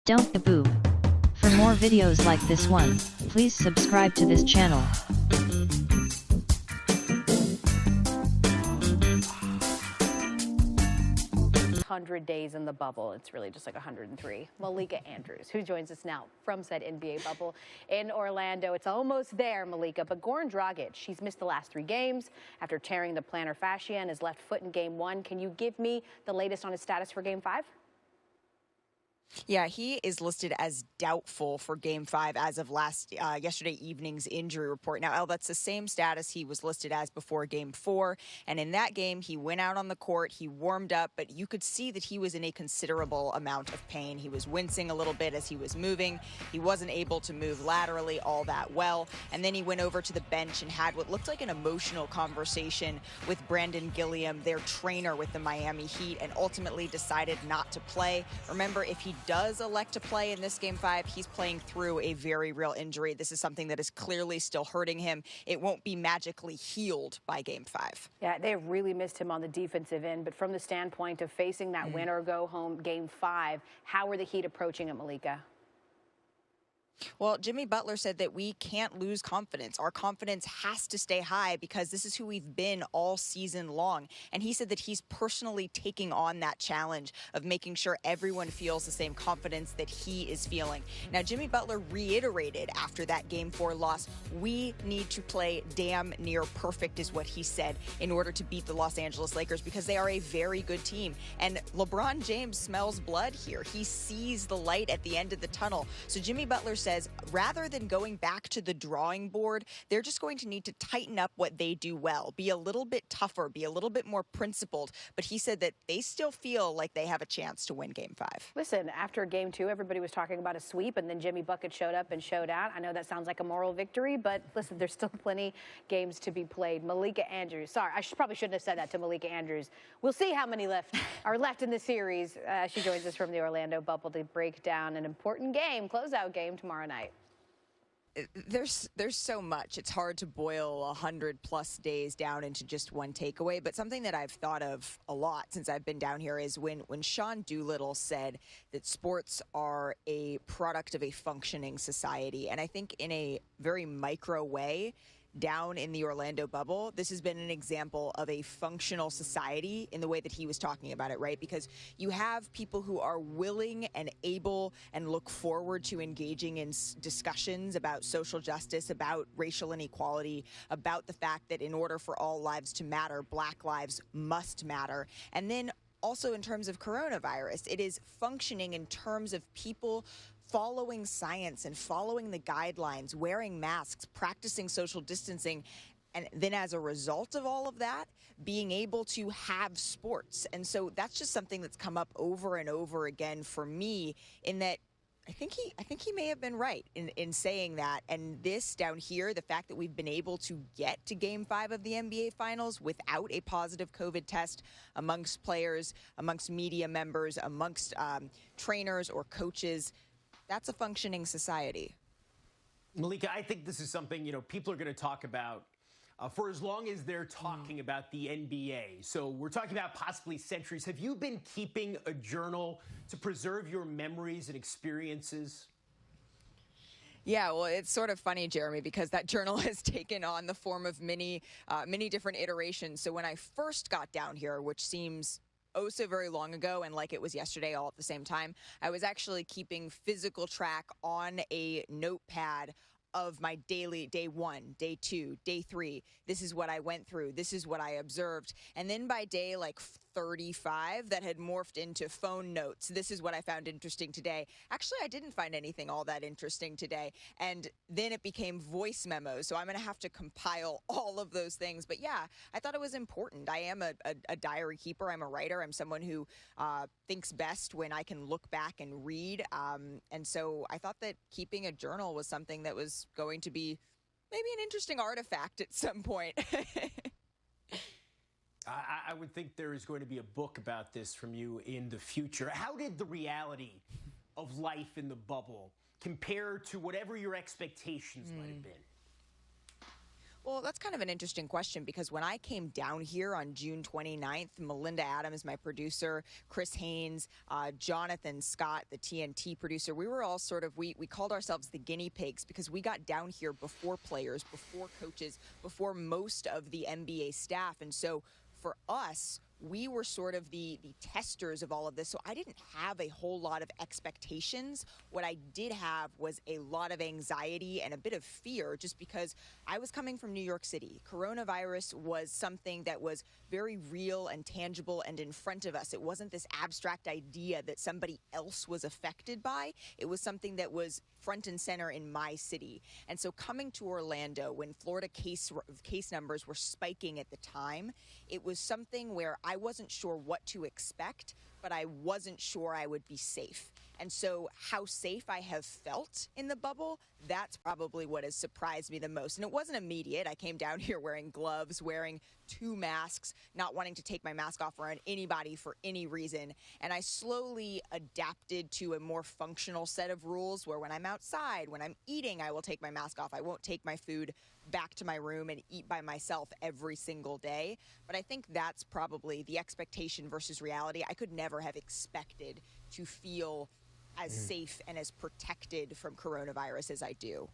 Don't taboo. For more videos like this one, please subscribe to this channel. 100 days in the bubble. It's really just like 103. Malika Andrews, who joins us now from said NBA bubble in Orlando. It's almost there, Malika, but Goran Dragic, she's missed the last 3 games after tearing the plantar fascia and his left foot in Game 1. Can you give me the latest on his status for Game 5? Yeah, he is listed as doubtful for Game 5 as of yesterday evening's injury report. Now, Elle, that's the same status he was listed as before Game 4. And in that game, he went out on the court, he warmed up, but you could see that he was in a considerable amount of pain. He was wincing a little bit as he was moving. He wasn't able to move laterally all that well. And then he went over to the bench and had what looked like an emotional conversation with Brandon Gilliam, their trainer with the Miami Heat, and ultimately decided not to play. Remember, if he does elect to play in this Game 5, he's playing through a very real injury. This is something that is clearly still hurting him. It won't be magically healed by Game 5. Yeah, they really missed him on the defensive end, but from the standpoint of facing that win or go home Game 5, how are the Heat approaching it, Malika? Well, Jimmy Butler said that we can't lose confidence. Our confidence has to stay high because this is who we've been all season long. And he said that he's personally taking on that challenge of making sure everyone feels the same confidence that he is feeling. Now, Jimmy Butler reiterated after that Game 4 loss, we need to play damn near perfect is what he said in order to beat the Los Angeles Lakers because they are a very good team. And LeBron James smells blood here. He sees the light at the end of the tunnel. So Jimmy Butler says rather than going back to the drawing board, they're just going to need to tighten up what they do well, be a little bit tougher, be a little bit more principled. But he said that they still feel like they have a chance to win Game 5. Listen, after Game 2, everybody was talking about a sweep, and then Jimmy Bucket showed up and showed out. I know that sounds like a moral victory, but listen, there's still plenty games to be played. Malika Andrews, sorry, I probably shouldn't have said that to Malika Andrews. We'll see how many are left in the series. She joins us from the Orlando bubble to break down an important game, closeout game tomorrow night. There's so much. It's hard to boil 100+ days down into just one takeaway. But something that I've thought of a lot since I've been down here is when Sean Doolittle said that sports are a product of a functioning society. And I think in a very micro way, down in the Orlando bubble, this has been an example of a functional society in the way that he was talking about it, right? Because you have people who are willing and able and look forward to engaging in discussions about social justice, about racial inequality, about the fact that in order for all lives to matter, Black lives must matter. And then also in terms of coronavirus, it is functioning in terms of people following science and following the guidelines, wearing masks, practicing social distancing, and then as a result of all of that, being able to have sports. And so that's just something that's come up over and over again for me in that I think he may have been right in saying that. And this down here, the fact that we've been able to get to Game 5 of the NBA Finals without a positive COVID test amongst players, amongst media members, amongst trainers or coaches, that's a functioning society. Malika, I think this is something, people are going to talk about for as long as they're talking about the NBA. So we're talking about possibly centuries. Have you been keeping a journal to preserve your memories and experiences? Yeah, well, it's sort of funny, Jeremy, because that journal has taken on the form of many different iterations. So when I first got down here, which seems oh so very long ago and like it was yesterday all at the same time, I was actually keeping physical track on a notepad of my daily day 1, day 2, day 3. This is what I went through. This is what I observed. And then by day 35, that had morphed into phone notes. This is what I found interesting today. Actually, I didn't find anything all that interesting today. And then it became voice memos. So I'm going to have to compile all of those things. But yeah, I thought it was important. I am a diary keeper. I'm a writer. I'm someone who thinks best when I can look back and read. And so I thought that keeping a journal was something that was going to be maybe an interesting artifact at some point. I would think there is going to be a book about this from you in the future. How did the reality of life in the bubble compare to whatever your expectations might have been? Well, that's kind of an interesting question because when I came down here on June 29th, Melinda Adams, my producer, Chris Haynes, Jonathan Scott, the TNT producer, we were all sort of, we called ourselves the guinea pigs because we got down here before players, before coaches, before most of the NBA staff. And so for us, we were sort of the testers of all of this. So I didn't have a whole lot of expectations. What I did have was a lot of anxiety and a bit of fear just because I was coming from New York City. Coronavirus was something that was very real and tangible and in front of us. It wasn't this abstract idea that somebody else was affected by. It was something that was front and center in my city. And so coming to Orlando when Florida case numbers were spiking at the time, it was something where I wasn't sure what to expect, but I wasn't sure I would be safe. And so how safe I have felt in the bubble, that's probably what has surprised me the most. And it wasn't immediate. I came down here wearing gloves, wearing 2 masks, not wanting to take my mask off around anybody for any reason. And I slowly adapted to a more functional set of rules where when I'm outside, when I'm eating, I will take my mask off. I won't take my food back to my room and eat by myself every single day. But I think that's probably the expectation versus reality. I could never have expected to feel as safe and as protected from coronavirus as I do.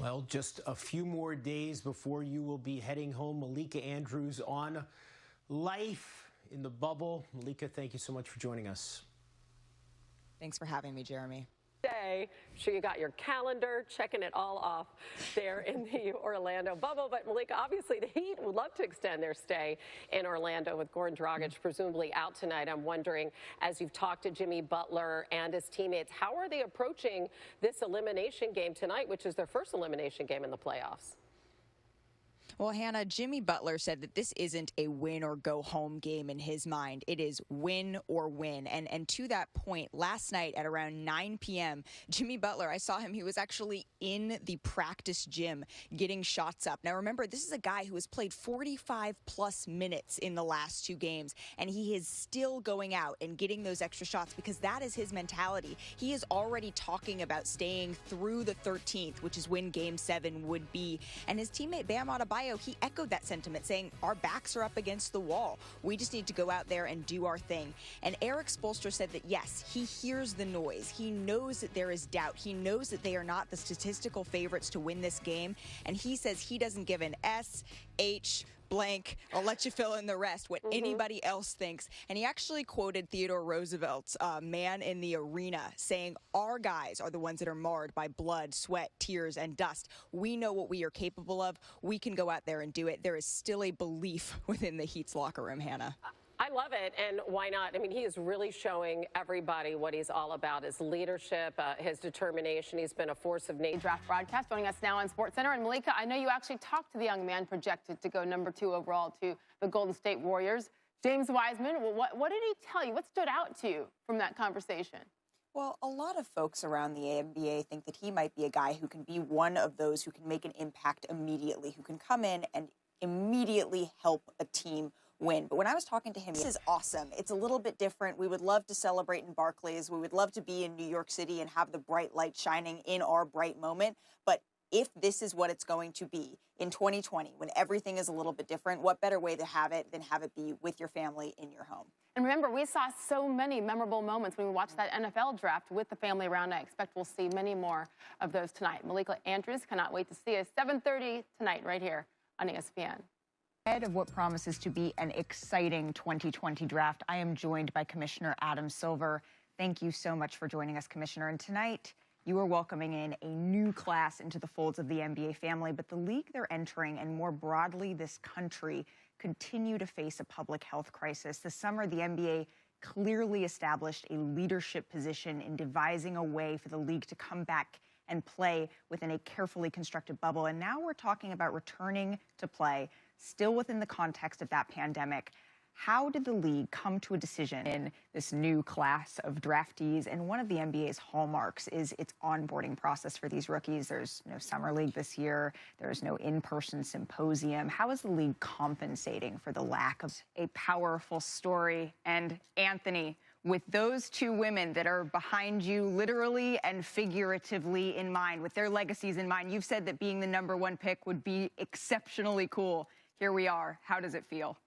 Well, just a few more days before you will be heading home. Malika Andrews on Life in the Bubble. Malika, thank you so much for joining us. Thanks for having me, Jeremy. Day. I'm sure you got your calendar, checking it all off there in the Orlando bubble. But Malika, obviously the Heat would love to extend their stay in Orlando with Goran Dragic presumably out tonight. I'm wondering, as you've talked to Jimmy Butler and his teammates, how are they approaching this elimination game tonight, which is their first elimination game in the playoffs? Well, Hannah, Jimmy Butler said that this isn't a win or go home game in his mind. It is win or win. And to that point, last night at around 9 p.m., Jimmy Butler, I saw him, he was actually in the practice gym getting shots up. Now, remember, this is a guy who has played 45-plus minutes in the last 2 games, and he is still going out and getting those extra shots because that is his mentality. He is already talking about staying through the 13th, which is when Game 7 would be. And his teammate Bam Adebayo, he echoed that sentiment, saying, our backs are up against the wall. We just need to go out there and do our thing. And Eric Spoelstra said that, yes, he hears the noise. He knows that there is doubt. He knows that they are not the statistical favorites to win this game. And he says he doesn't give an S, H, blank, I'll let you fill in the rest, what anybody else thinks. And he actually quoted Theodore Roosevelt's Man in the Arena, saying, our guys are the ones that are marred by blood, sweat, tears, and dust. We know what we are capable of. We can go out there and do it. There is still a belief within the Heat's locker room, Hannah. I love it, and why not? I mean, he is really showing everybody what he's all about, his leadership, his determination. He's been a force of nature. Draft broadcast joining us now on SportsCenter. And Malika, I know you actually talked to the young man projected to go number 2 overall to the Golden State Warriors, James Wiseman. What did he tell you? What stood out to you from that conversation? Well, a lot of folks around the NBA think that he might be a guy who can be one of those who can make an impact immediately, who can come in and immediately help a team win. But when I was talking to him, this is awesome. It's a little bit different. We would love to celebrate in Barclays. We would love to be in New York City and have the bright light shining in our bright moment. But if this is what it's going to be in 2020, when everything is a little bit different, what better way to have it than have it be with your family in your home? And remember, we saw so many memorable moments when we watched that NFL draft with the family around. I expect we'll see many more of those tonight. Malika Andrews, cannot wait to see us 7:30 tonight right here on ESPN. Ahead of what promises to be an exciting 2020 draft, I am joined by Commissioner Adam Silver. Thank you so much for joining us, Commissioner. And tonight, you are welcoming in a new class into the folds of the NBA family, but the league they're entering, and more broadly this country, continue to face a public health crisis. This summer, the NBA clearly established a leadership position in devising a way for the league to come back and play within a carefully constructed bubble. And now we're talking about returning to play, still within the context of that pandemic. How did the league come to a decision in this new class of draftees? And one of the NBA's hallmarks is its onboarding process for these rookies. There's no summer league this year. There's no in-person symposium. How is the league compensating for the lack of a powerful story? And Anthony, with those two women that are behind you literally and figuratively in mind, with their legacies in mind. You've said that being the #1 pick would be exceptionally cool. Here we are. How does it feel?